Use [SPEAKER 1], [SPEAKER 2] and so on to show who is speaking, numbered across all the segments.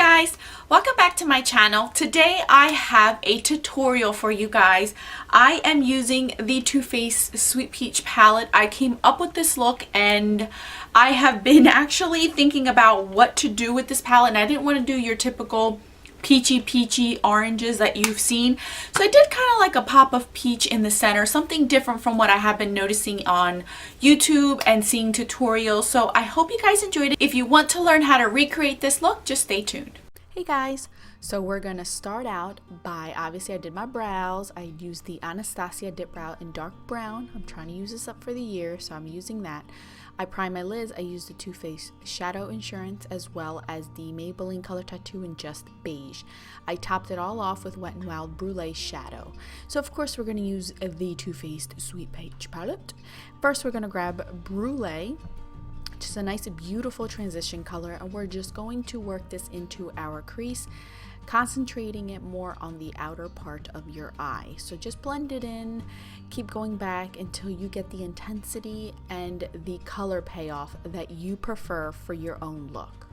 [SPEAKER 1] guys, welcome back to my channel. Today I have a tutorial for you guys. I am using the Too Faced Sweet Peach palette. I came up with this look and I have been actually thinking about what to do with this palette, and I didn't want to do your typical peachy oranges that you've seen, so I did kind of like a pop of peach in the center, something different from what I have been noticing on YouTube and seeing tutorials. So I hope you guys enjoyed it. If you want to learn how to recreate this look, just stay tuned. Hey guys, so we're gonna start out by, obviously I did my brows. I used the Anastasia dip brow in dark brown. I'm trying to use this up for the year, so I'm using that. I primed my lids. I used the Too Faced Shadow Insurance as well as the Maybelline Color Tattoo in just beige. I topped it all off with Wet n Wild Brulee Shadow. So of course we're going to use the Too Faced Sweet Peach palette. First we're going to grab Brulee, which is a nice beautiful transition color, and we're just going to work this into our crease, concentrating it more on the outer part of your eye. So just blend it in, keep going back until you get the intensity and the color payoff that you prefer for your own look.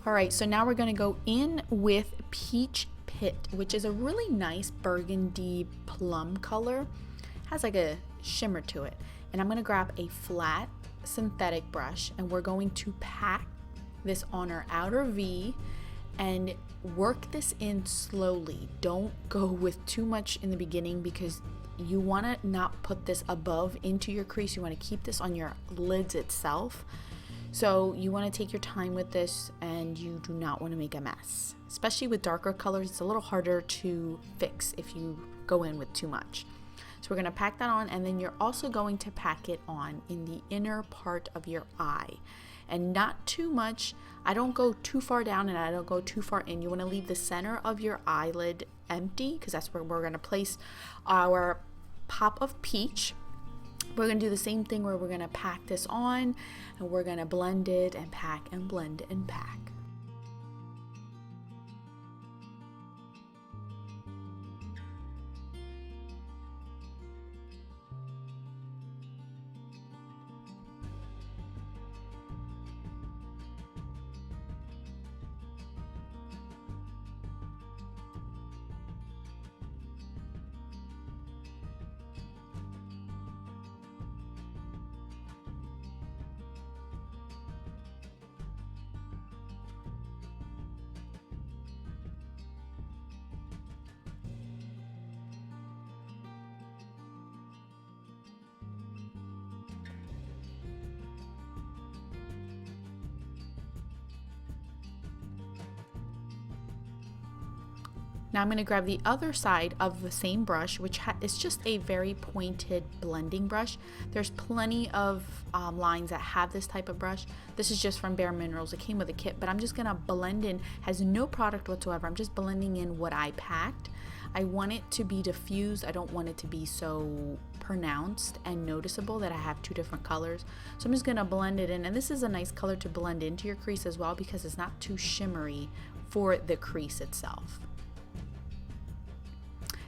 [SPEAKER 1] Alright, so now we're going to go in with Peach Pit, which is a really nice burgundy plum color. Has like a shimmer to it. And I'm going to grab a flat synthetic brush and we're going to pack this on our outer V and work this in slowly. Don't go with too much in the beginning because you want to not put this above into your crease. You want to keep this on your lids itself. So you want to take your time with this and you do not want to make a mess. Especially with darker colors, it's a little harder to fix if you go in with too much. So we're going to pack that on, and then you're also going to pack it on in the inner part of your eye. And not too much. I don't go too far down and I don't go too far in. You want to leave the center of your eyelid empty because that's where we're going to place our pop of peach. We're going to do the same thing where we're going to pack this on and we're going to blend it and pack and blend and pack. Now I'm going to grab the other side of the same brush, which is just a very pointed blending brush. There's plenty of lines that have this type of brush. This is just from Bare Minerals. It came with a kit, but I'm just going to blend in. Has no product whatsoever. I'm just blending in what I packed. I want it to be diffused. I don't want it to be so pronounced and noticeable that I have two different colors. So I'm just going to blend it in. And this is a nice color to blend into your crease as well because it's not too shimmery for the crease itself.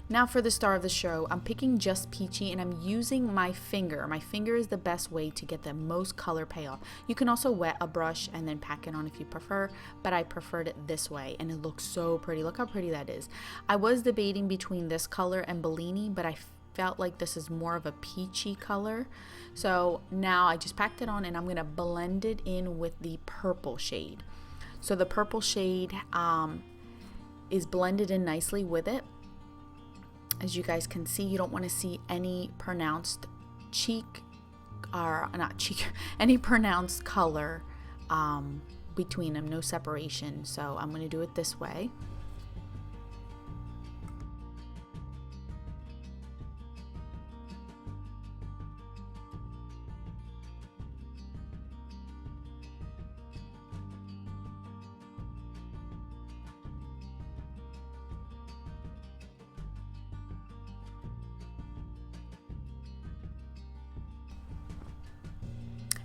[SPEAKER 1] Now for the star of the show, I'm picking just peachy and I'm using my finger. My finger is the best way to get the most color payoff. You can also wet a brush and then pack it on if you prefer, but I preferred it this way and it looks so pretty. Look how pretty that is. I was debating between this color and Bellini, but I felt like this is more of a peachy color. So now I just packed it on and I'm going to blend it in with the purple shade. So the purple shade is blended in nicely with it. As you guys can see, you don't want to see any pronounced any pronounced color between them, no separation. So I'm going to do it this way.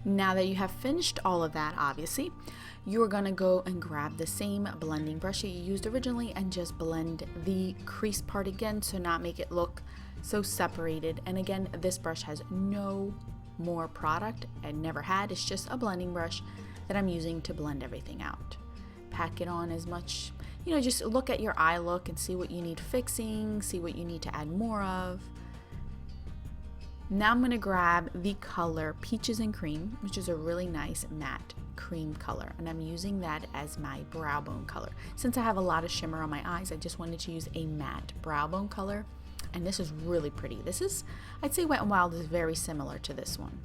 [SPEAKER 1] Now that you have finished all of that, obviously, you're gonna go and grab the same blending brush that you used originally and just blend the crease part again to not make it look so separated. And again, this brush has no more product and never had. It's just a blending brush that I'm using to blend everything out. Pack it on as much, just look at your eye look and see what you need fixing, see what you need to add more of. Now I'm going to grab the color Peaches and Cream, which is a really nice matte cream color, and I'm using that as my brow bone color. Since I have a lot of shimmer on my eyes, I just wanted to use a matte brow bone color, and this is really pretty. This is, I'd say Wet n Wild is very similar to this one.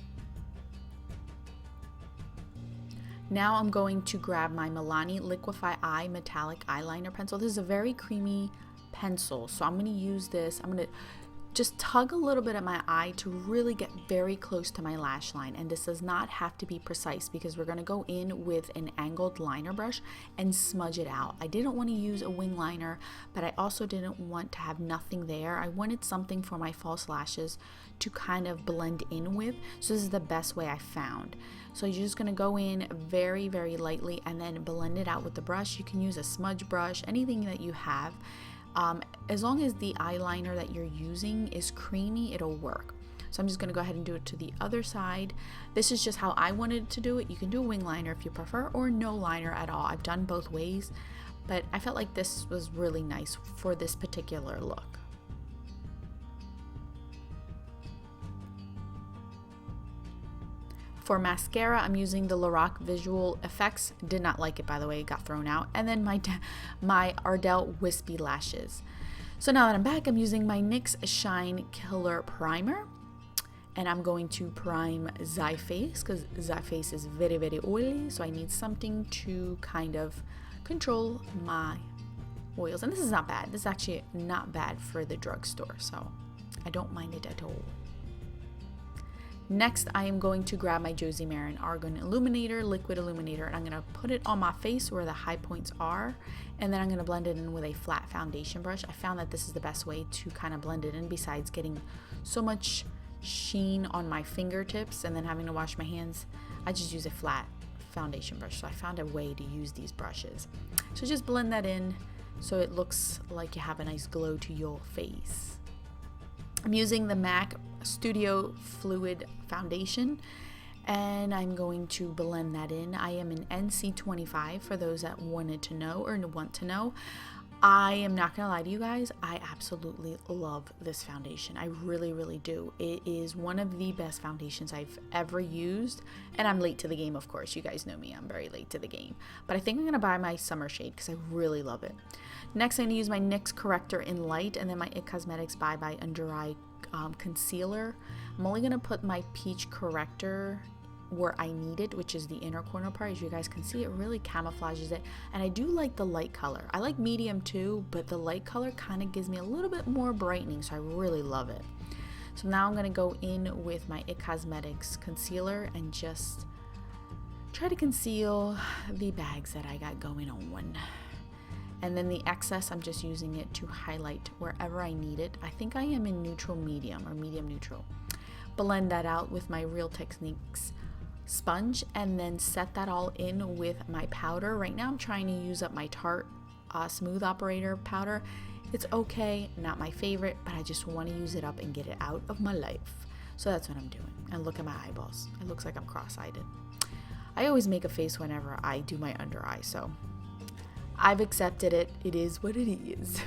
[SPEAKER 1] Now I'm going to grab my Milani Liquify Eye Metallic Eyeliner Pencil. This is a very creamy pencil, so I'm going to use this. I'm going to just tug a little bit at my eye to really get very close to my lash line. And this does not have to be precise because we're going to go in with an angled liner brush and smudge it out. I didn't want to use a wing liner, but I also didn't want to have nothing there. I wanted something for my false lashes to kind of blend in with. So this is the best way I found. So you're just going to go in very, very lightly and then blend it out with the brush. You can use a smudge brush, anything that you have. As long as the eyeliner that you're using is creamy, it'll work. So I'm just going to go ahead and do it to the other side. This is just how I wanted to do it. You can do a wing liner if you prefer, or no liner at all. I've done both ways, but I felt like this was really nice for this particular look. For mascara, I'm using the Lorac Visual Effects. Did not like it, by the way, it got thrown out. And then my Ardell Wispy Lashes. So now that I'm back, I'm using my NYX Shine Killer Primer. And I'm going to prime Zai Face because Zai Face is very, very oily. So I need something to kind of control my oils. And this is not bad. This is actually not bad for the drugstore. So I don't mind it at all. Next, I am going to grab my Josie Maran Argan Illuminator, Liquid Illuminator, and I'm going to put it on my face where the high points are, and then I'm going to blend it in with a flat foundation brush. I found that this is the best way to kind of blend it in besides getting so much sheen on my fingertips and then having to wash my hands. I just use a flat foundation brush, so I found a way to use these brushes. So just blend that in so it looks like you have a nice glow to your face. I'm using the MAC Studio Fluid Foundation, and I'm going to blend that in. I am in NC25 for those that wanted to know or want to know. I am not gonna lie to you guys, I absolutely love this foundation. I really, really do. It is one of the best foundations I've ever used, and I'm late to the game, of course. You guys know me, I'm very late to the game. But I think I'm gonna buy my summer shade because I really love it. Next, I'm gonna use my NYX Corrector in Light and then my IT Cosmetics Bye Bye Under Eye Concealer. I'm only gonna put my Peach Corrector where I need it, which is the inner corner part. As you guys can see, it really camouflages it, and I do like the light color. I like medium too, but the light color kind of gives me a little bit more brightening, so I really love it. So now I'm going to go in with my IT Cosmetics concealer and just try to conceal the bags that I got going on. And then the excess, I'm just using it to highlight wherever I need it. I think I am in neutral medium or medium neutral. Blend that out with my Real Techniques sponge and then set that all in with my powder. Right now I'm trying to use up my Tarte Smooth Operator powder. It's okay, not my favorite, but I just want to use it up and get it out of my life. So that's what I'm doing. And look at my eyeballs. It looks like I'm cross-eyed. I always make a face whenever I do my under eye, so I've accepted it. It is what it is.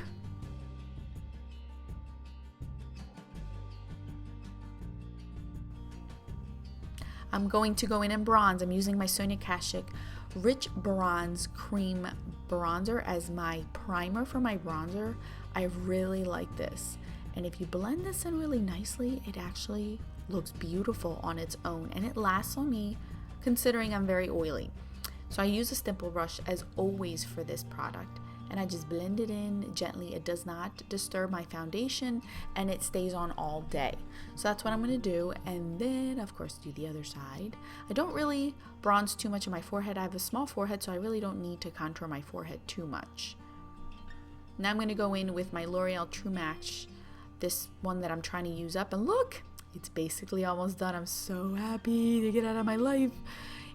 [SPEAKER 1] I'm going to go in and bronze. I'm using my Sonia Kashuk Rich Bronze Cream Bronzer as my primer for my bronzer. I really like this. And if you blend this in really nicely, it actually looks beautiful on its own. And it lasts on me, considering I'm very oily. So I use a stipple brush as always for this product. And I just blend it in gently. It does not disturb my foundation and it stays on all day. So that's what I'm going to do. And then of course do the other side. I don't really bronze too much on my forehead. I have a small forehead, so I really don't need to contour my forehead too much. Now I'm going to go in with my L'Oreal True Match, this one that I'm trying to use up. And look, It's basically almost done. I'm so happy to get out of my life.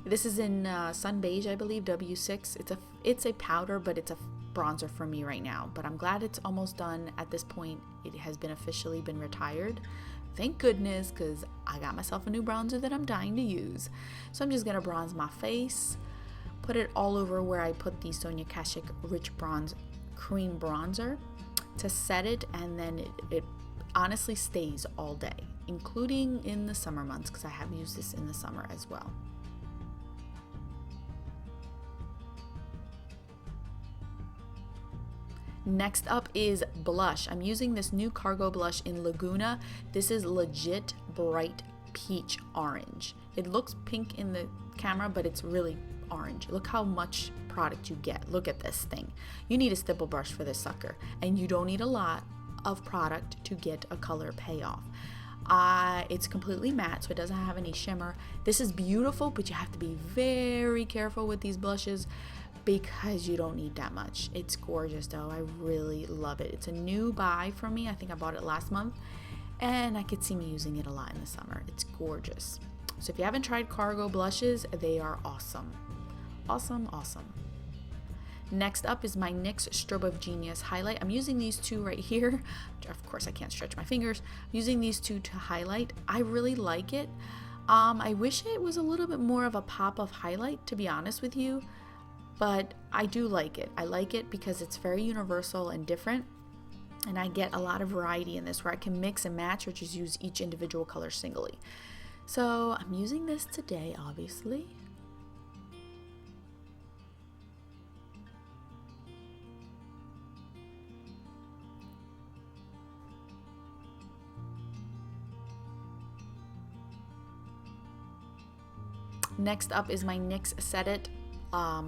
[SPEAKER 1] This is in Sun Beige, I believe, W6. It's a powder, but it's a bronzer for me right now. But I'm glad it's almost done. At this point, it has been officially been retired. Thank goodness, because I got myself a new bronzer that I'm dying to use. So I'm just going to bronze my face. Put it all over where I put the Sonia Kashuk Rich Bronze Cream Bronzer to set it. And then it honestly stays all day, including in the summer months, because I have used this in the summer as well. Next up is blush. I'm using this new Cargo blush in Laguna. This is legit bright peach orange. It looks pink in the camera, but it's really orange. Look how much product you get. Look at this thing. You need a stipple brush for this sucker, and you don't need a lot of product to get a color payoff. It's completely matte, so it doesn't have any shimmer. This is beautiful, but you have to be very careful with these blushes because you don't need that much. It's gorgeous though. I really love it. It's a new buy for me. I think I bought it last month, and I could see me using it a lot in the summer. It's gorgeous. So if you haven't tried Cargo blushes, they are awesome. Awesome, awesome. Next up is my NYX Strobe of Genius highlight. I'm using these two right here. Of course, I can't stretch my fingers. I'm using these two to highlight. I really like it. I wish it was a little bit more of a pop of highlight, to be honest with you, but I do like it. I like it because it's very universal and different, and I get a lot of variety in this where I can mix and match or just use each individual color singly. So I'm using this today, obviously. Next up is my NYX Set It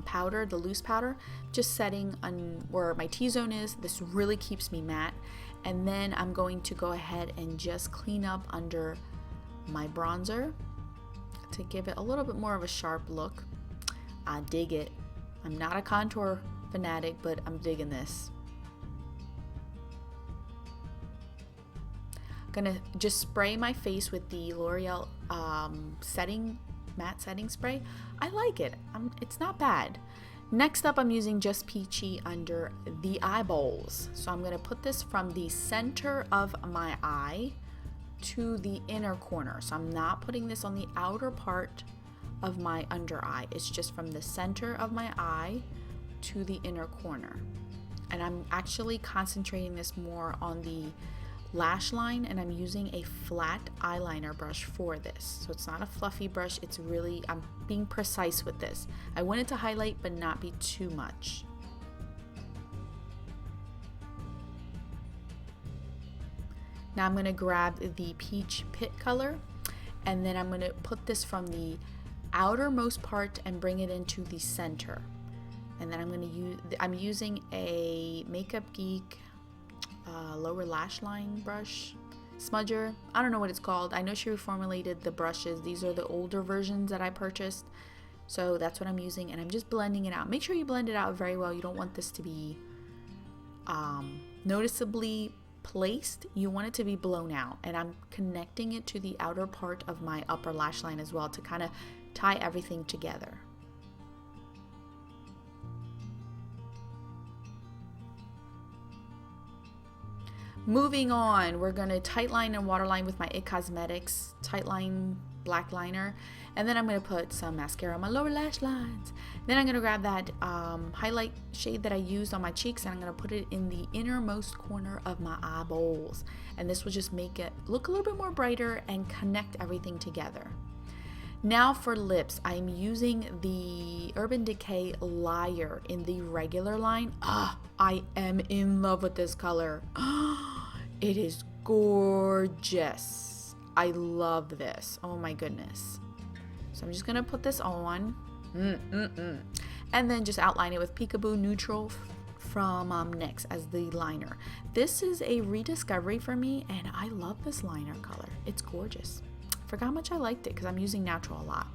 [SPEAKER 1] powder, the loose powder. Just setting on where my T-zone is. This really keeps me matte. And then I'm going to go ahead and just clean up under my bronzer to give it a little bit more of a sharp look. I dig it. I'm not a contour fanatic, but I'm digging this. Gonna just spray my face with the L'Oreal matte setting spray. I like it. It's not bad. Next up, I'm using Just Peachy under the eyeballs. So I'm gonna put this from the center of my eye to the inner corner. So I'm not putting this on the outer part of my under eye. It's just from the center of my eye to the inner corner. And I'm actually concentrating this more on the lash line, and I'm using a flat eyeliner brush for this. So it's not a fluffy brush. It's really, I'm being precise with this. I wanted to highlight but not be too much. Now I'm going to grab the peach pit color, and then I'm going to put this from the outermost part and bring it into the center. And then I'm using a Makeup Geek lower lash line brush smudger. I don't know what it's called. I know she reformulated the brushes. These are the older versions that I purchased, so that's what I'm using, and I'm just blending it out. Make sure you blend it out very well. You don't want this to be noticeably placed. You want it to be blown out, and I'm connecting it to the outer part of my upper lash line as well to kind of tie everything together. Moving on, we're going to tight line and waterline with my IT Cosmetics tight line black liner, and then I'm going to put some mascara on my lower lash lines. Then I'm going to grab that highlight shade that I used on my cheeks, and I'm going to put it in the innermost corner of my eyeballs, and this will just make it look a little bit more brighter and connect everything together. Now for lips, I'm using the Urban Decay Liar in the regular line. I am in love with this color. It is gorgeous. I love this. Oh my goodness. So I'm just gonna put this on. And then just outline it with Peekaboo Neutral from NYX as the liner. This is a rediscovery for me, and I love this liner color. It's gorgeous. Forgot how much I liked it because I'm using natural a lot.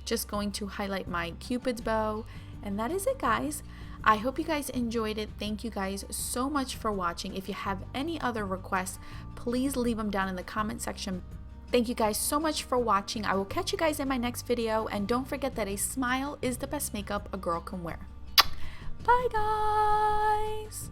[SPEAKER 1] Just going to highlight my Cupid's bow, and that is it, guys. I hope you guys enjoyed it. Thank you guys so much for watching. If you have any other requests, please leave them down in the comment section. Thank you guys so much for watching. I will catch you guys in my next video, and don't forget that a smile is the best makeup a girl can wear. Bye guys!